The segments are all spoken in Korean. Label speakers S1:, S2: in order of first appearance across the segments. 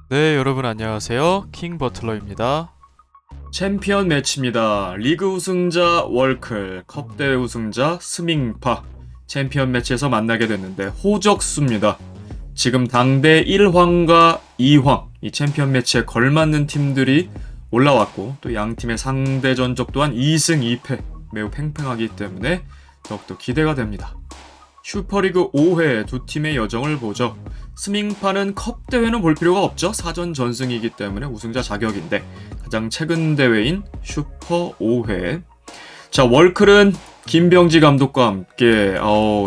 S1: 네, 여러분 안녕하세요. 킹 버틀러입니다.
S2: 챔피언 매치입니다. 리그 우승자 월클, 컵대회 우승자 스밍파. 챔피언 매치에서 만나게 됐는데 호적수입니다. 지금 당대 1황과 2황, 이 챔피언 매치에 걸맞는 팀들이 올라왔고 또 양 팀의 상대 전적 또한 2승 2패 매우 팽팽하기 때문에 더욱더 기대가 됩니다. 슈퍼리그 5회 두 팀의 여정을 보죠. 스밍파는 컵 대회는 볼 필요가 없죠. 사전 전승이기 때문에 우승자 자격인데 가장 최근 대회인 슈퍼 5회. 자, 월클은 김병지 감독과 함께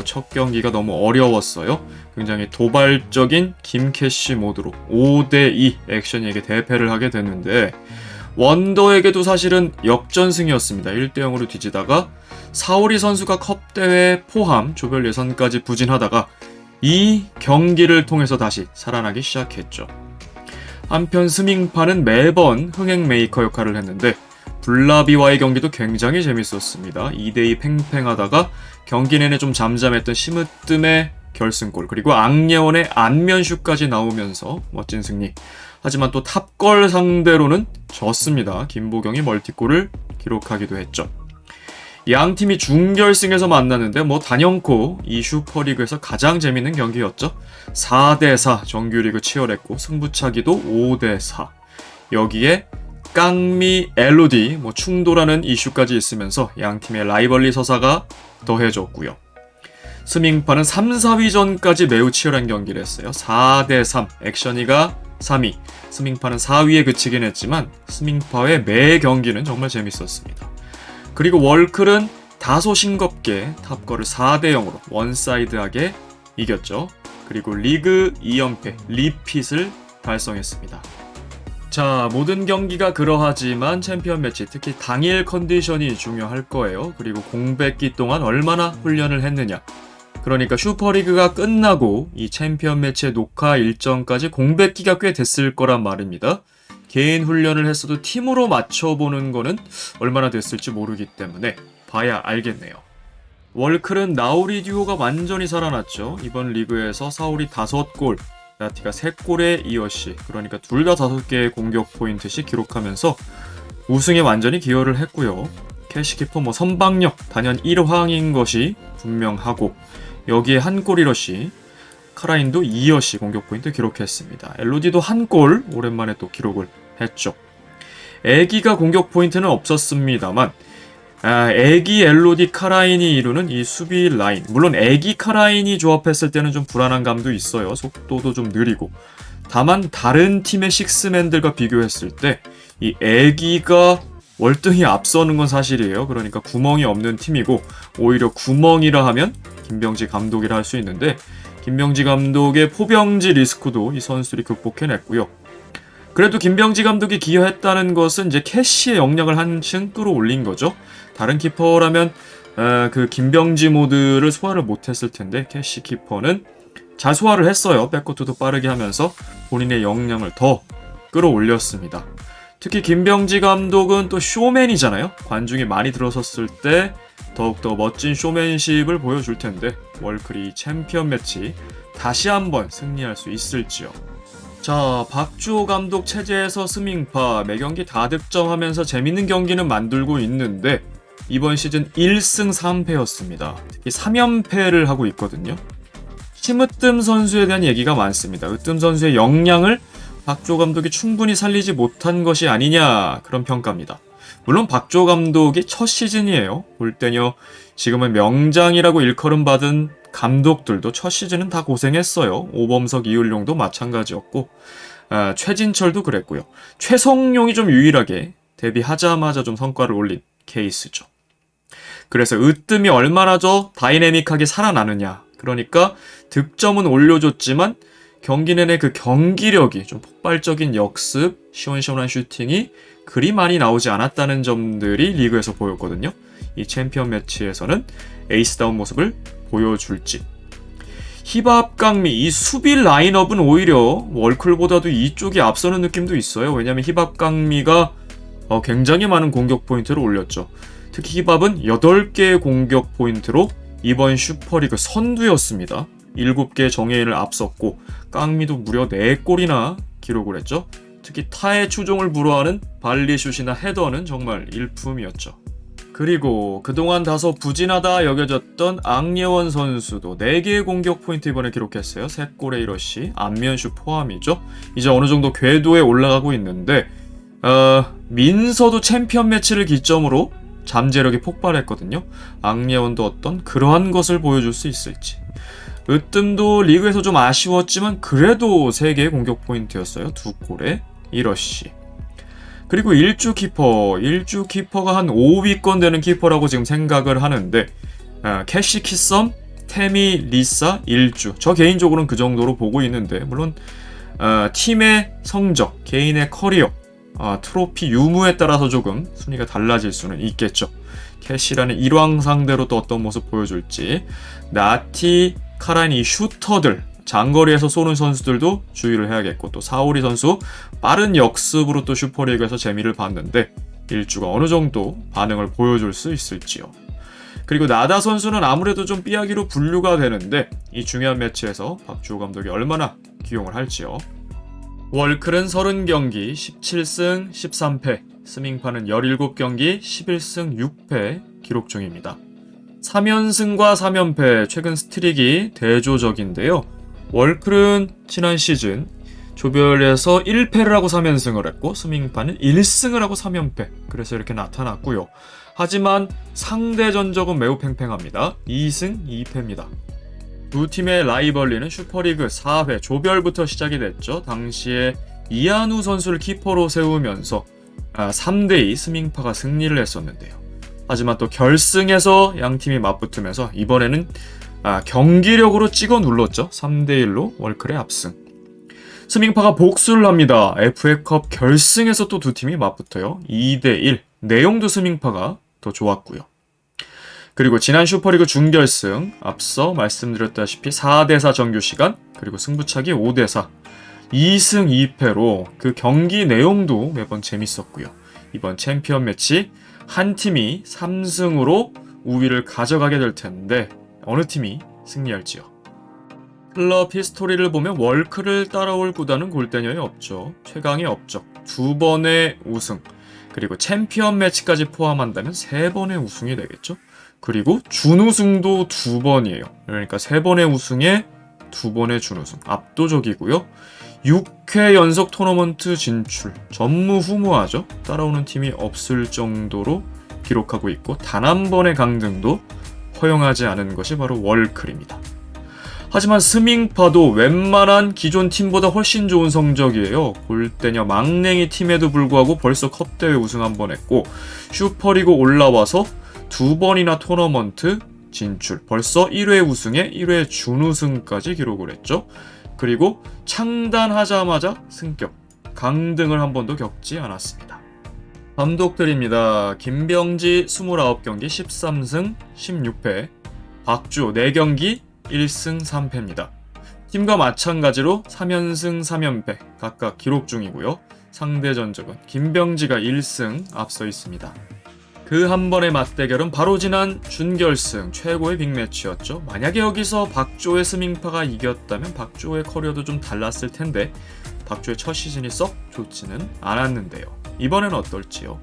S2: 첫 경기가 너무 어려웠어요. 굉장히 도발적인 김캐시 모드로 5대2 액션에게 대패를 하게 됐는데 원더에게도 사실은 역전승이었습니다. 1대0으로 뒤지다가 사오리 선수가 컵대회 포함 조별 예선까지 부진하다가 이 경기를 통해서 다시 살아나기 시작했죠. 한편 스밍파는 매번 흥행 메이커 역할을 했는데 블라비와의 경기도 굉장히 재밌었습니다. 2대2 팽팽하다가 경기 내내 좀 잠잠했던 심으뜸의 결승골, 그리고 앙예원의 안면슛까지 나오면서 멋진 승리. 하지만 또 탑걸 상대로는 졌습니다. 김보경이 멀티골을 기록하기도 했죠. 양 팀이 준결승에서 만났는데 단연코 이 슈퍼리그에서 가장 재밌는 경기였죠. 4대4 정규리그 치열했고 승부차기도 5대4. 여기에 깡미, LOD 충돌하는 이슈까지 있으면서 양 팀의 라이벌리 서사가 더해졌고요. 스밍파는 3, 4위전까지 매우 치열한 경기를 했어요. 4대3 액션이가 3위, 스밍파는 4위에 그치긴 했지만 스밍파의 매 경기는 정말 재밌었습니다. 그리고 월클은 다소 싱겁게 탑거를 4대0으로 원사이드하게 이겼죠. 그리고 리그 2연패 리핏을 달성했습니다. 자, 모든 경기가 그러하지만 챔피언 매치, 특히 당일 컨디션이 중요할 거예요. 그리고 공백기 동안 얼마나 훈련을 했느냐. 그러니까 슈퍼리그가 끝나고 이 챔피언 매치의 녹화 일정까지 공백기가 꽤 됐을 거란 말입니다. 개인 훈련을 했어도 팀으로 맞춰보는 거는 얼마나 됐을지 모르기 때문에 봐야 알겠네요. 월클은 나우리 듀오가 완전히 살아났죠. 이번 리그에서 사울이 5골, 나티가 3골에 이어시, 그러니까 둘 다 5개의 공격 포인트씩 기록하면서 우승에 완전히 기여를 했고요. 캐시키퍼 선방력 단연 1황인 것이 분명하고 여기에 한 골 1어시, 카라인도 2어시 공격 포인트 기록했습니다. LOD도 한 골 오랜만에 또 기록을 했죠. 애기가 공격 포인트는 없었습니다만 애기 LOD 카라인이 이루는 이 수비 라인, 물론 애기 카라인이 조합했을 때는 좀 불안한 감도 있어요. 속도도 좀 느리고. 다만 다른 팀의 식스맨들과 비교했을 때 이 애기가 월등히 앞서는 건 사실이에요. 그러니까 구멍이 없는 팀이고 오히려 구멍이라 하면 김병지 감독이라 할 수 있는데 김병지 감독의 포병지 리스크도 이 선수들이 극복해냈고요. 그래도 김병지 감독이 기여했다는 것은 이제 캐시의 역량을 한층 끌어올린 거죠. 다른 키퍼라면 그 김병지 모드를 소화를 못했을 텐데 캐시 키퍼는 잘 소화를 했어요. 백코트도 빠르게 하면서 본인의 역량을 더 끌어올렸습니다. 특히 김병지 감독은 또 쇼맨이잖아요. 관중이 많이 들어섰을 때 더욱더 멋진 쇼맨십을 보여줄 텐데 월클이 챔피언 매치 다시 한번 승리할 수 있을지요. 자, 박주호 감독 체제에서 스밍파 매경기 다 득점하면서 재밌는 경기는 만들고 있는데 이번 시즌 1승 3패였습니다. 특히 3연패를 하고 있거든요. 심으뜸 선수에 대한 얘기가 많습니다. 으뜸 선수의 역량을 박주호 감독이 충분히 살리지 못한 것이 아니냐, 그런 평가입니다. 물론 박주호 감독이 첫 시즌이에요. 볼 때요, 지금은 명장이라고 일컬음 받은 감독들도 첫 시즌은 다 고생했어요. 오범석, 이을용도 마찬가지였고 최진철도 그랬고요. 최성용이 좀 유일하게 데뷔하자마자 좀 성과를 올린 케이스죠. 그래서 으뜸이 얼마나 더 다이내믹하게 살아나느냐. 그러니까 득점은 올려줬지만 경기 내내 그 경기력이 좀 폭발적인 역습, 시원시원한 슈팅이 그리 많이 나오지 않았다는 점들이 리그에서 보였거든요. 이 챔피언 매치에서는 에이스다운 모습을 보여줄지. 힙합 강미, 이 수비 라인업은 오히려 월클보다도 이쪽이 앞서는 느낌도 있어요. 왜냐하면 힙합 강미가 굉장히 많은 공격 포인트를 올렸죠. 특히 힙합은 8개의 공격 포인트로 이번 슈퍼리그 선두였습니다. 7개의 정예인을 앞섰고 깡미도 무려 4골이나 기록을 했죠. 특히 타의 추종을 불허하는 발리슛이나 헤더는 정말 일품이었죠. 그리고 그동안 다소 부진하다 여겨졌던 앙예원 선수도 4개의 공격 포인트 이번에 기록했어요. 3골의 1어시, 안면슛 포함이죠. 이제 어느 정도 궤도에 올라가고 있는데 민서도 챔피언 매치를 기점으로 잠재력이 폭발했거든요. 앙예원도 어떤 그러한 것을 보여줄 수 있을지. 으뜸도 리그에서 좀 아쉬웠지만 그래도 3개의 공격 포인트였어요. 2골에 1어시. 그리고 일주 키퍼가 한 5위권 되는 키퍼라고 지금 생각을 하는데 캐시 키썸, 테미, 리사, 일주. 저 개인적으로는 그 정도로 보고 있는데 물론 팀의 성적, 개인의 커리어, 트로피 유무에 따라서 조금 순위가 달라질 수는 있겠죠. 캐시라는 일왕 상대로 또 어떤 모습 보여줄지. 나티, 카라인 이 슈터들, 장거리에서 쏘는 선수들도 주의를 해야겠고, 또 사오리 선수 빠른 역습으로 또 슈퍼리그에서 재미를 봤는데 일주가 어느 정도 반응을 보여줄 수 있을지요. 그리고 나다 선수는 아무래도 좀 삐약이로 분류가 되는데 이 중요한 매치에서 박주호 감독이 얼마나 기용을 할지요. 월클은 30경기 17승 13패, 스밍파는 17경기 11승 6패 기록 중입니다. 3연승과 3연패, 최근 스트릭이 대조적인데요. 월클은 지난 시즌 조별에서 1패를 하고 3연승을 했고 스밍파는 1승을 하고 3연패, 그래서 이렇게 나타났고요. 하지만 상대 전적은 매우 팽팽합니다. 2승 2패입니다. 두 팀의 라이벌리는 슈퍼리그 4회 조별부터 시작이 됐죠. 당시에 이한우 선수를 키퍼로 세우면서 3대2 스밍파가 승리를 했었는데요. 하지만 또 결승에서 양팀이 맞붙으면서 이번에는 경기력으로 찍어 눌렀죠. 3대1로 월클의 압승. 스밍파가 복수를 합니다. FA컵 결승에서 또 두 팀이 맞붙어요. 2대1. 내용도 스밍파가 더 좋았고요. 그리고 지난 슈퍼리그 준결승, 앞서 말씀드렸다시피 4대4 정규시간, 그리고 승부차기 5대4. 2승 2패로 그 경기 내용도 매번 재밌었고요. 이번 챔피언 매치 한 팀이 3승으로 우위를 가져가게 될 텐데 어느 팀이 승리할지요. 클럽 히스토리를 보면 월클을 따라올 구단은 골대녀에 없죠. 최강의 업적, 2번의 우승, 그리고 챔피언 매치까지 포함한다면 3번의 우승이 되겠죠. 그리고 준우승도 2번이에요. 그러니까 3번의 우승에 2번의 준우승, 압도적이고요. 6회 연속 토너먼트 진출, 전무후무하죠. 따라오는 팀이 없을 정도로 기록하고 있고 단 한 번의 강등도 허용하지 않은 것이 바로 월클입니다. 하지만 스밍파도 웬만한 기존 팀보다 훨씬 좋은 성적이에요. 골대녀 망냉이 팀에도 불구하고 벌써 컵대회 우승 한 번 했고 슈퍼리그 올라와서 2번이나 토너먼트 진출, 벌써 1회 우승에 1회 준우승까지 기록을 했죠. 그리고 창단하자마자 승격, 강등을 한 번도 겪지 않았습니다. 감독들입니다. 김병지 29경기 13승 16패, 박주호 4경기 1승 3패입니다. 팀과 마찬가지로 3연승 3연패 각각 기록 중이고요. 상대 전적은 김병지가 1승 앞서 있습니다. 그 한 번의 맞대결은 바로 지난 준결승 최고의 빅매치였죠. 만약에 여기서 박주호의 스밍파가 이겼다면 박주호의 커리어도 좀 달랐을 텐데 박주호의 첫 시즌이 썩 좋지는 않았는데요. 이번엔 어떨지요?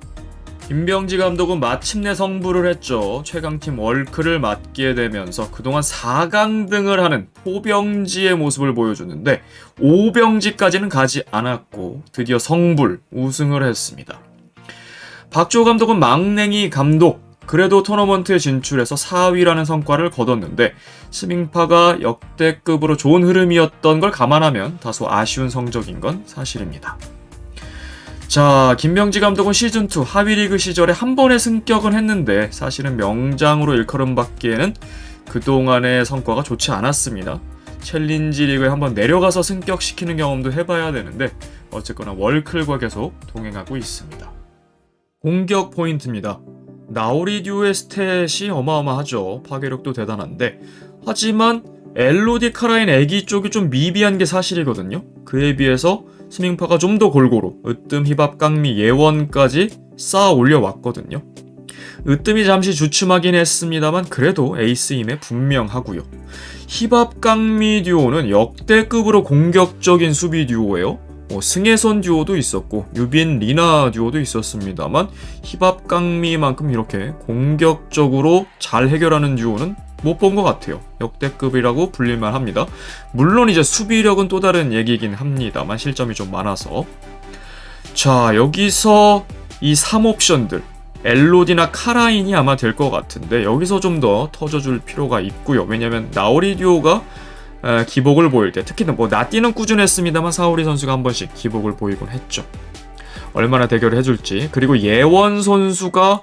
S2: 김병지 감독은 마침내 성부를 했죠. 최강팀 월클을 맡게 되면서 그동안 4강등을 하는 포병지의 모습을 보여주는데 5병지까지는 가지 않았고 드디어 성불, 우승을 했습니다. 박주호 감독은 망냉이 감독, 그래도 토너먼트에 진출해서 4위라는 성과를 거뒀는데 스밍파가 역대급으로 좋은 흐름이었던 걸 감안하면 다소 아쉬운 성적인 건 사실입니다. 자, 김병지 감독은 시즌2 하위리그 시절에 한 번의 승격은 했는데 사실은 명장으로 일컬음받기에는 그동안의 성과가 좋지 않았습니다. 챌린지 리그에 한번 내려가서 승격시키는 경험도 해봐야 되는데 어쨌거나 월클과 계속 동행하고 있습니다. 공격 포인트입니다. 나우리 듀의 스탯이 어마어마하죠. 파괴력도 대단한데 하지만 엘로디 카라인 애기 쪽이 좀 미비한 게 사실이거든요. 그에 비해서 스밍파가 좀 더 골고루 으뜸, 히밥, 깡미, 예원까지 쌓아 올려왔거든요. 으뜸이 잠시 주춤하긴 했습니다만 그래도 에이스임에 분명하고요. 히밥, 깡미 듀오는 역대급으로 공격적인 수비 듀오예요. 승혜선 듀오도 있었고 유빈 리나 듀오도 있었습니다만 힙합 강미만큼 이렇게 공격적으로 잘 해결하는 듀오는 못 본 것 같아요. 역대급이라고 불릴만 합니다. 물론 이제 수비력은 또 다른 얘기긴 합니다만 실점이 좀 많아서. 자, 여기서 이 3옵션들 엘로디나 카라인이 아마 될 것 같은데 여기서 좀 더 터져줄 필요가 있고요. 왜냐면 나오리 듀오가 기복을 보일 때, 특히는 나띠는 꾸준했습니다만 사오리 선수가 한 번씩 기복을 보이곤 했죠. 얼마나 대결을 해줄지. 그리고 예원 선수가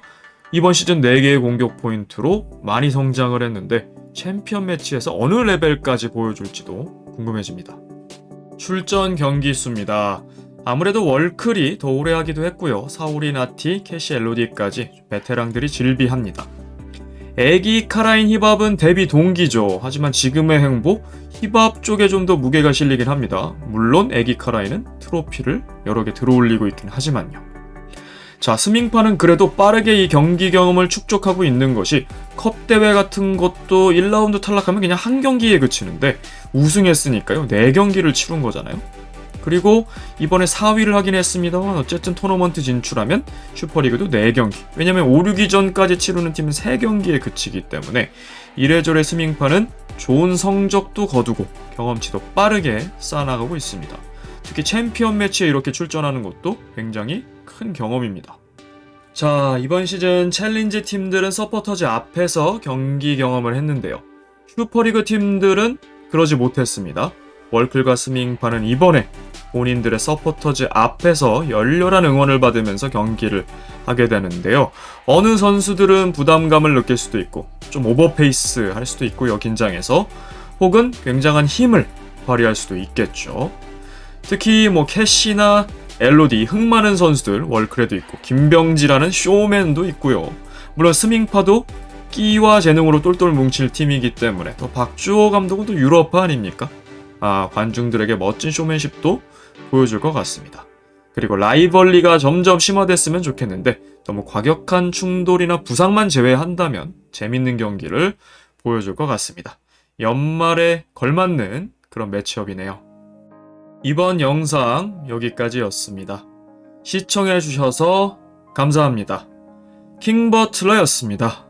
S2: 이번 시즌 4개의 공격 포인트로 많이 성장을 했는데 챔피언 매치에서 어느 레벨까지 보여줄지도 궁금해집니다. 출전 경기 수입니다. 아무래도 월클이 더 오래 하기도 했고요. 사오리, 나티, 캐시, 엘로디까지 베테랑들이 질비합니다. 애기 카라인 힙합은 데뷔 동기죠. 하지만 지금의 행보 힙합 쪽에 좀 더 무게가 실리긴 합니다. 물론 애기 카라인은 트로피를 여러 개 들어올리고 있긴 하지만요. 자, 스밍파는 그래도 빠르게 이 경기 경험을 축적하고 있는 것이 컵 대회 같은 것도 1라운드 탈락하면 그냥 한 경기에 그치는데 우승했으니까요. 4경기를 치룬 거잖아요. 그리고 이번에 4위를 하긴 했습니다만 어쨌든 토너먼트 진출하면 슈퍼리그도 4경기. 왜냐면 5, 6위 전까지 치르는 팀은 3경기에 그치기 때문에 이래저래 스밍파는 좋은 성적도 거두고 경험치도 빠르게 쌓아나가고 있습니다. 특히 챔피언 매치에 이렇게 출전하는 것도 굉장히 큰 경험입니다. 자, 이번 시즌 챌린지 팀들은 서포터즈 앞에서 경기 경험을 했는데요. 슈퍼리그 팀들은 그러지 못했습니다. 월클과 스밍파는 이번에 본인들의 서포터즈 앞에서 열렬한 응원을 받으면서 경기를 하게 되는데요. 어느 선수들은 부담감을 느낄 수도 있고 좀 오버페이스 할 수도 있고요. 긴장해서. 혹은 굉장한 힘을 발휘할 수도 있겠죠. 특히 캐시나 엘로디, 흥 많은 선수들 월클에도 있고 김병지라는 쇼맨도 있고요. 물론 스밍파도 끼와 재능으로 똘똘 뭉칠 팀이기 때문에 또 박주호 감독은 또 유럽파 아닙니까? 관중들에게 멋진 쇼맨십도 보여줄 것 같습니다. 그리고 라이벌리가 점점 심화됐으면 좋겠는데 너무 과격한 충돌이나 부상만 제외한다면 재밌는 경기를 보여줄 것 같습니다. 연말에 걸맞는 그런 매치업이네요. 이번 영상 여기까지였습니다. 시청해주셔서 감사합니다. 킹버틀러였습니다.